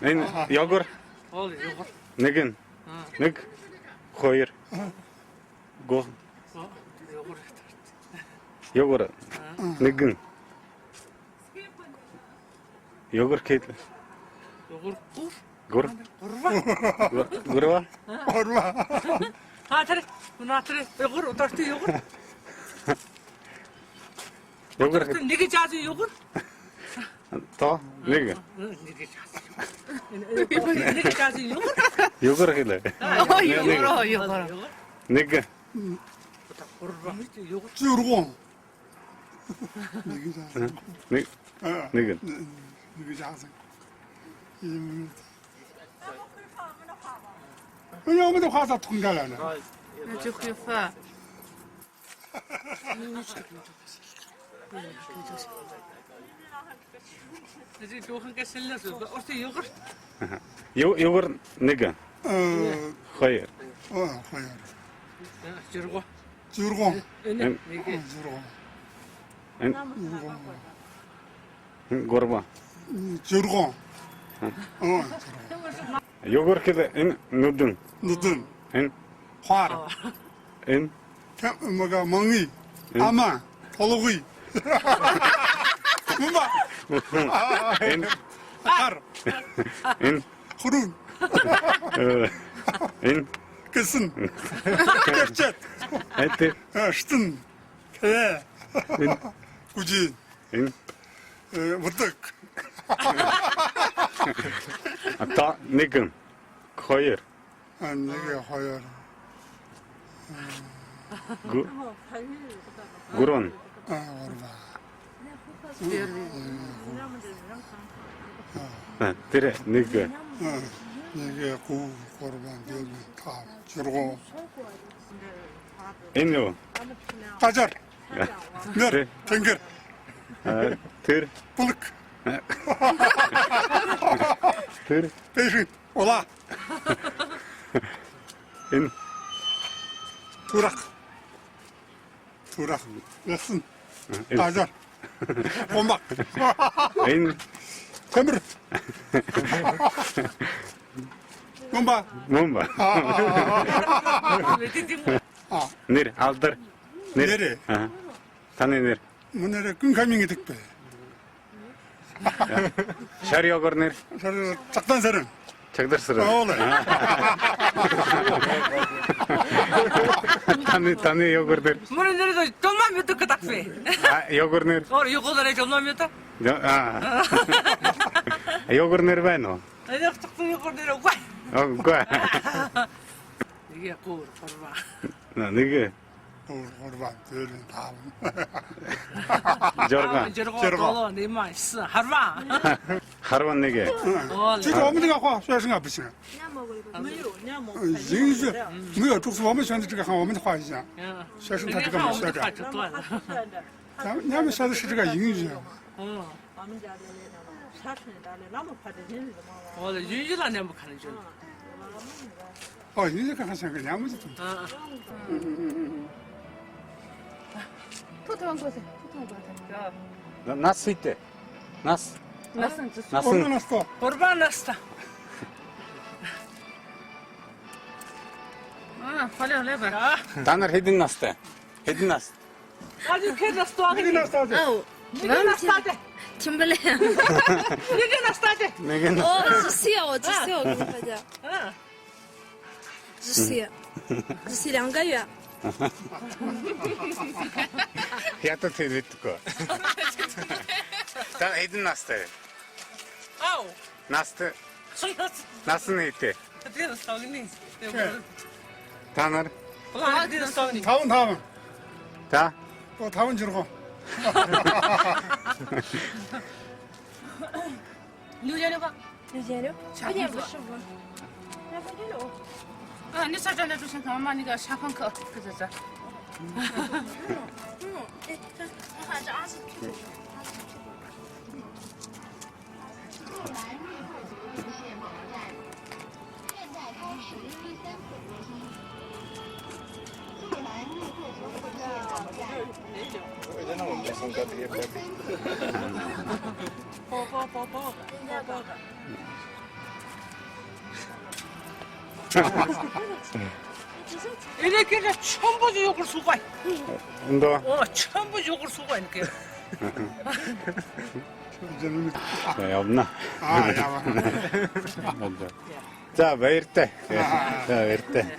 Энэ йогурт. Ол йогурт. Нэг. Нэг. Хоёр. Гурван. Йогурт. Йогурт. Нэг. Йогурт хэд? Йогурт. Гур. Гурва. Хатар. Унатар. Йогурт удаарт йогурт. Йогурт. Нэг жаз йогурт. То нэг. Нэг жаз йогурт. Йогурт хэлээ. Йогурт. Нэг. Йогурт. Зүргон. Нэг. Нэг. Нэг жаасан. 왜냐면 화사 통달하네. 주크파. Dit is toch een keer zelfs. Of die yoghurt. Йогурт нэг. Хоёр. 허여. Jurgo. зүргон. Нэг. зүргон. Гурва. зүргон. Йогурт хэлээ. Энэ нүдэн. 누든 Энэ. 화라. Энэ. 뭐가 멍이. 아마. 돌고이. 뭔가 Энэ. 할. Энэ. 후룬. Энэ. 끝은. 캡쳇. Эт. штын. 개. 구진. Энэ. 무득. Та нэг. Хоёр. 내게 허여. Гурван. 어르바. Тэр нэг. 내게 구 고르반 되면 다 주고. Энэ юу? 가절. 멸. Тэр. 댕겨. Тэр. 불크. Тэр. 대신 올라. Энэ. 두락. 두락. 레슨. Энэ. 가절. 본박. Энэ. 태물. 본박. Мумба. Нэр алдар. 내래. Таны нэр. 문에래 끈가밍이 득배. Шар йогурт нэр. 저를 작단 사람. Чагдарсраа. 어네. Таны йогурт нэр. Мөрөнд нэр томаа мэддэг гэдэг фэ. Йогурт нэр. Ор йогурт нэр томаа мэддэг. Йогурт нэр байна уу? Аях тагтын йогурт нэр үгүй. Үгүй. Нэг гоо форма. Нэг. 고르반 되는 다음. Жоргон. Жорго нэмайс харва. Харван нэг. 지금 어머니가 화 쇠승아不行. 인수没有就是我们选的这个行，我们的画一下，学生他这个没学着，咱们学的是这个英语。 어, 윤주라 내가 뭐 가는 줄. 인수 그 하시는 거 야무지 좀. 토토한 곳에. Нас ите. Нас. 나선 주. 얼마나 Насан. 났어? Kurban hasta. 빨리 올려봐. Та нар хэдэн настай? Хэдэн нас? 아주 걔 났어. 이게 났어. 네가 났다대. 김블레. 네가 났다대. Нэг нь. 只是我跟大家，只是2个月。 Хятад хэлэдэггүй. Та хэдэн настай? 아우. Настай. 손났어. Нас нь хэдэ? 어떻게 났어? 근데. Та нар. 어떻게 났어? 다음. Та. 또 다음 주고. 6.6吧，6.6，有点不是我。你上站的就先看嘛，那个下课课，这是这。我还是20。 뽀뽀뽀뽀. 이렇게 전부 욕을 쓰고 와. 운동. 전부 욕을 쓰고 와 이렇게. 이제는 네, 없나? 아, 야, 먼저. 자, 매일 때. 자, 매일 때.